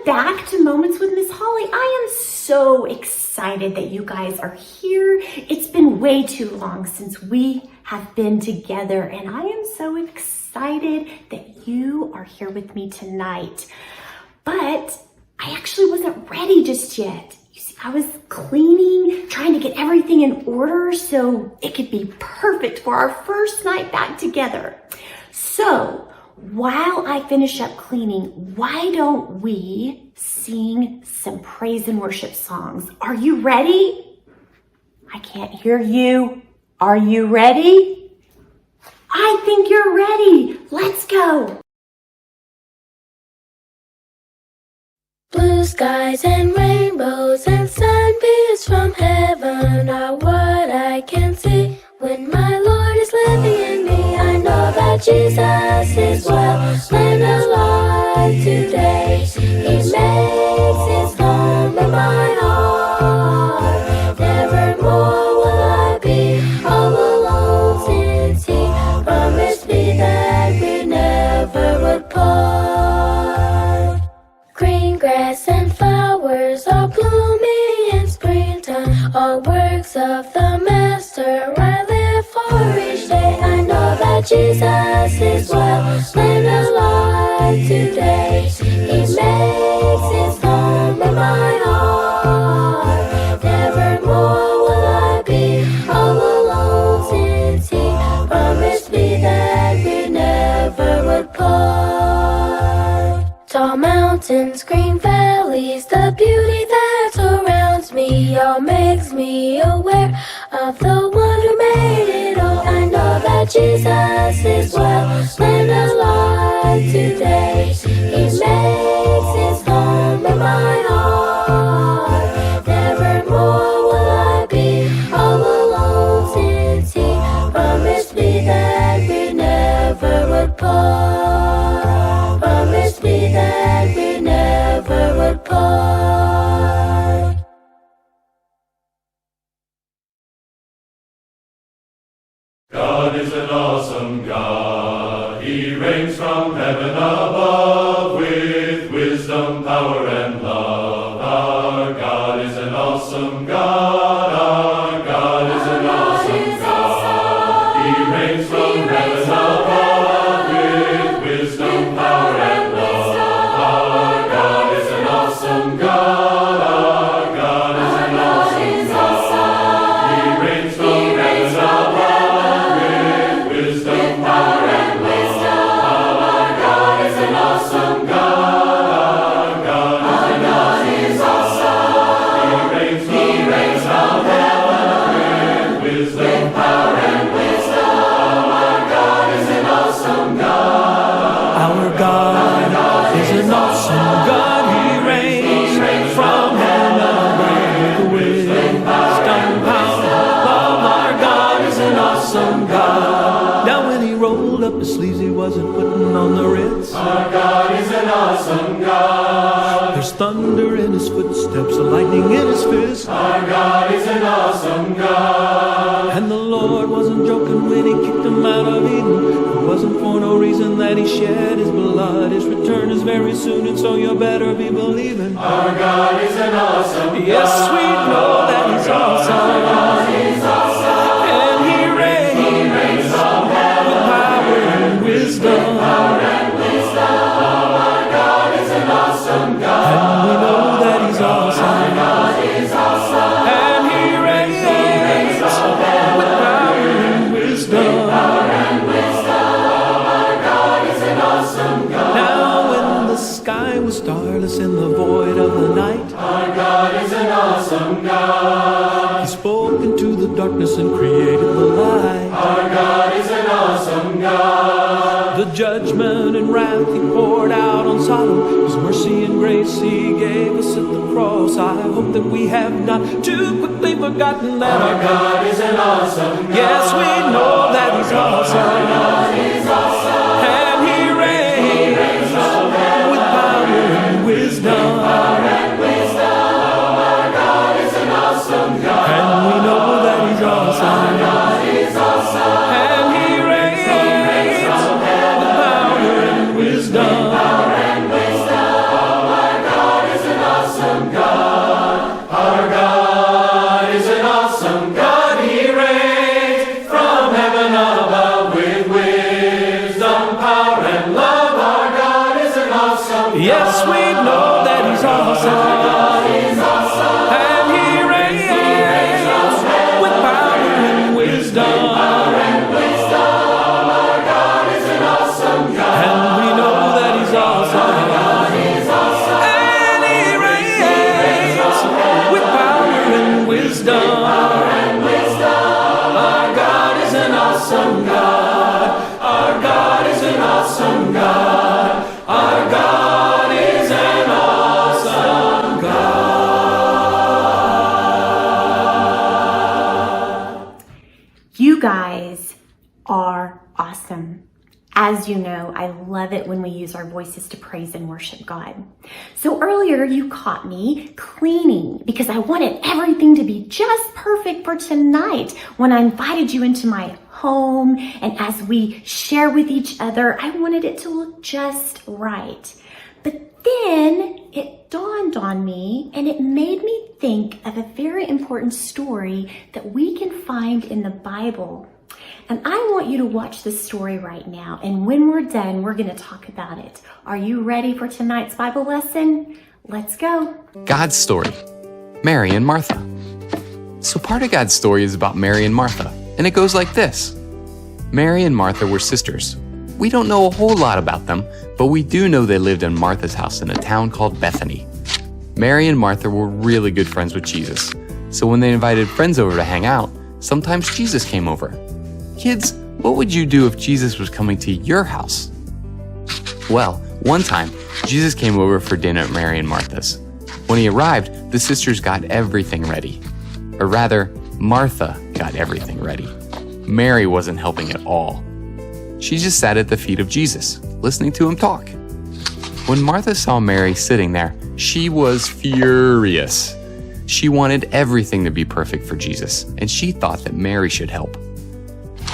back to Moments with Miss Hollee. I am so excited that you guys are here. It's been way too long since we have been together, and I am so excited that you are here with me tonight. But I actually wasn't ready just yet. You see, I was cleaning, trying to get everything in order so it could be perfect for our first night back together. So, while I finish up cleaning, why don't we sing some praise and worship songs? Are you ready? I can't hear you. Are you ready? I think you're ready. Let's go. Blue skies and rainbows and sunbeams from heaven are what I can see when my Lord is living in me. I know that Jesus is well and alive today. He makes his home in my heart. Nevermore will I be all alone, since he promised me that we never would part. Green grass and flowers are blooming in springtime, all works of the Master. I live for each day. I know that Jesus is well and alive today. He makes his home in my heart. Nevermore will I be all alone, since he promised me that we never would part. Tall mountains, green valleys, the beauty that surrounds me all makes me aware of the one who made it all. I know that Jesus is well and alive today. He makes his home in my heart. Nevermore will I be all alone, since he promised me that we never would part. Promised me that we never would part. God is an awesome God. He reigns from heaven above with wisdom, power, and love. Our God is an awesome God. Our God is an awesome God. He reigns from heaven above with wisdom, power, and love. Our God is an awesome God. Our God is an awesome God. He reigns from heaven above. Wisdom, power, and love. Our God is an awesome God. Our God is awesome. He reigns from heaven with wisdom, power, and wisdom. Our God is an awesome God. Our God is an awesome God. He reigns from heaven with wisdom, power, love. Our God is an awesome God. Now when he rolled up his sleeves, he wasn't putting on the Ritz. Our God is an awesome God. There's thunder in his footsteps, a lightning in his fist. Our God is an awesome God. And the Lord wasn't joking when he kicked him out of Eden. It wasn't for no reason that he shed his blood. His return is very soon, and so you better be believing. Our God is an awesome God. Yes, we know that he's awesome. God is awesome. And he reigns from heaven with power and wisdom. Power and wisdom. Our God is an awesome God. And we know that he's awesome. Our God is awesome. And he reigns with power and wisdom. Power and wisdom. Our God is an awesome God. Now when the sky was starless in the void of the night, Our God is an awesome God. he spoke into the darkness and created the light. Our God is an awesome God. The judgment and wrath he poured out on Sodom, his mercy and grace he gave us at the cross. I hope that we have not too quickly forgotten that Our God is an awesome God. yes, we know that he's awesome. Our God is awesome. And he reigns with power and wisdom. Power and wisdom. Our God is an awesome God. And we know that he's awesome. Our God is awesome. And he reigns with power and wisdom. Power and wisdom. Our God wisdom. Our God is an awesome God. Our God is an awesome God. Our God is an awesome God. You guys are awesome. As you know, I love it when we use our voices to praise and worship God. So earlier you caught me cleaning because I wanted everything to be just perfect for tonight when I invited you into my home. And as we share with each other, I wanted it to look just right. But then it dawned on me and it made me think of a very important story that we can find in the Bible. And I want you to watch this story right now. And when we're done, we're going to talk about it. Are you ready for tonight's Bible lesson? Let's go. God's story, Mary and Martha. So part of God's story is about Mary and Martha, and it goes like this. Mary and Martha were sisters. We don't know a whole lot about them, but we do know they lived in Martha's house in a town called Bethany. Mary and Martha were really good friends with Jesus. So when they invited friends over to hang out, sometimes Jesus came over. Kids, what would you do if Jesus was coming to your house? Well, one time, Jesus came over for dinner at Mary and Martha's. When he arrived, the sisters got everything ready. Or rather, Martha got everything ready. Mary wasn't helping at all. She just sat at the feet of Jesus, listening to him talk. When Martha saw Mary sitting there, she was furious. She wanted everything to be perfect for Jesus, and she thought that Mary should help.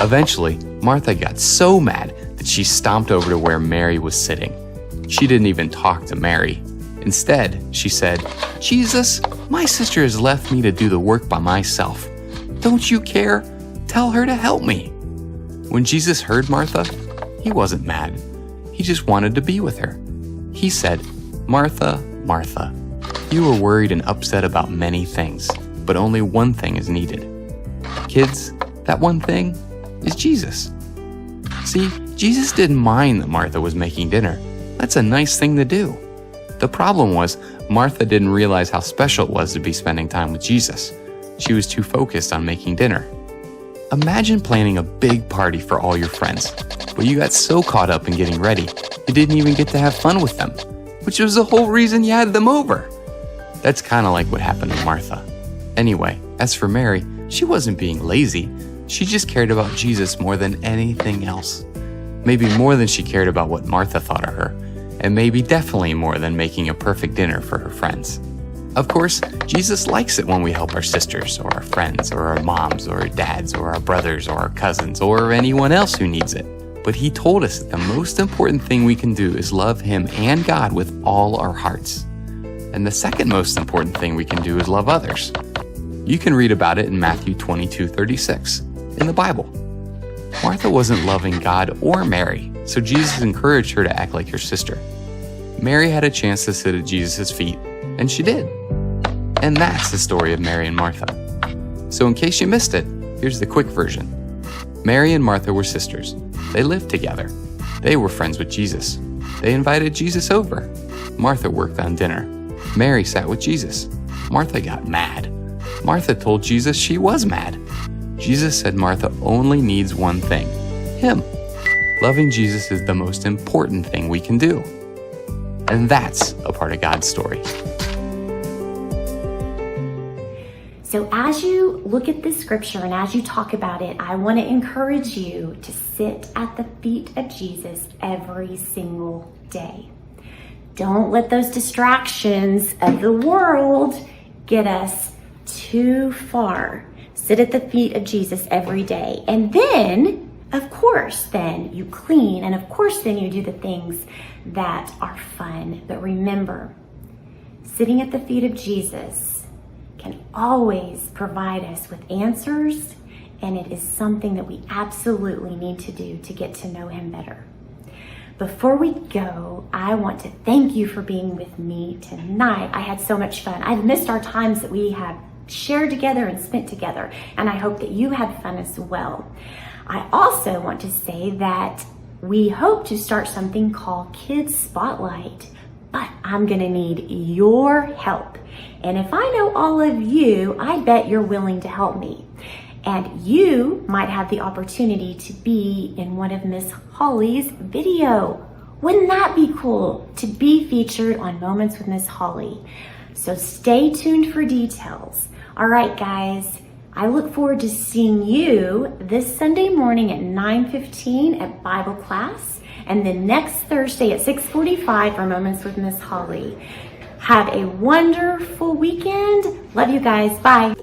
Eventually, Martha got so mad that she stomped over to where Mary was sitting. She didn't even talk to Mary. Instead, she said, "Jesus, my sister has left me to do the work by myself. Don't you care? Tell her to help me." When Jesus heard Martha, he wasn't mad. He just wanted to be with her. He said, "Martha, Martha, you are worried and upset about many things, but only one thing is needed." Kids, that one thing is Jesus. See, Jesus didn't mind that Martha was making dinner. That's a nice thing to do. The problem was, Martha didn't realize how special it was to be spending time with Jesus. She was too focused on making dinner. Imagine planning a big party for all your friends, but you got so caught up in getting ready, you didn't even get to have fun with them, which was the whole reason you had them over. That's kind of like what happened to Martha. Anyway, as for Mary, she wasn't being lazy. She just cared about Jesus more than anything else. Maybe more than she cared about what Martha thought of her, and maybe definitely more than making a perfect dinner for her friends. Of course, Jesus likes it when we help our sisters, or our friends, or our moms, or our dads, or our brothers, or our cousins, or anyone else who needs it. But he told us that the most important thing we can do is love him and God with all our hearts. And the second most important thing we can do is love others. You can read about it in Matthew 22:36 in the Bible. Martha wasn't loving God or Mary, so Jesus encouraged her to act like her sister. Mary had a chance to sit at Jesus' feet, and she did. And that's the story of Mary and Martha. So in case you missed it, here's the quick version. Mary and Martha were sisters. They lived together. They were friends with Jesus. They invited Jesus over. Martha worked on dinner. Mary sat with Jesus. Martha got mad. Martha told Jesus she was mad. Jesus said Martha only needs one thing, him. Loving Jesus is the most important thing we can do. And that's a part of God's story. So as you look at this scripture and as you talk about it, I want to encourage you to sit at the feet of Jesus every single day. Don't let those distractions of the world get us too far. Sit at the feet of Jesus every day. And then, of course, then you clean. And of course, then you do the things that are fun. But remember, sitting at the feet of Jesus can always provide us with answers. And it is something that we absolutely need to do to get to know him better. Before we go, I want to thank you for being with me tonight. I had so much fun. I've missed our times that we have shared together and spent together, and I hope that you had fun as well. I also want to say that we hope to start something called Kids Spotlight, but I'm gonna need your help. And if I know all of you, I bet you're willing to help me. And you might have the opportunity to be in one of Miss Hollee's video. Wouldn't that be cool to be featured on Moments with Miss Hollee? So stay tuned for details. All right, guys, I look forward to seeing you this Sunday morning at 9:15 at Bible class, and then next Thursday at 6:45 for Moments with Miss Hollee. Have a wonderful weekend. Love you guys. Bye.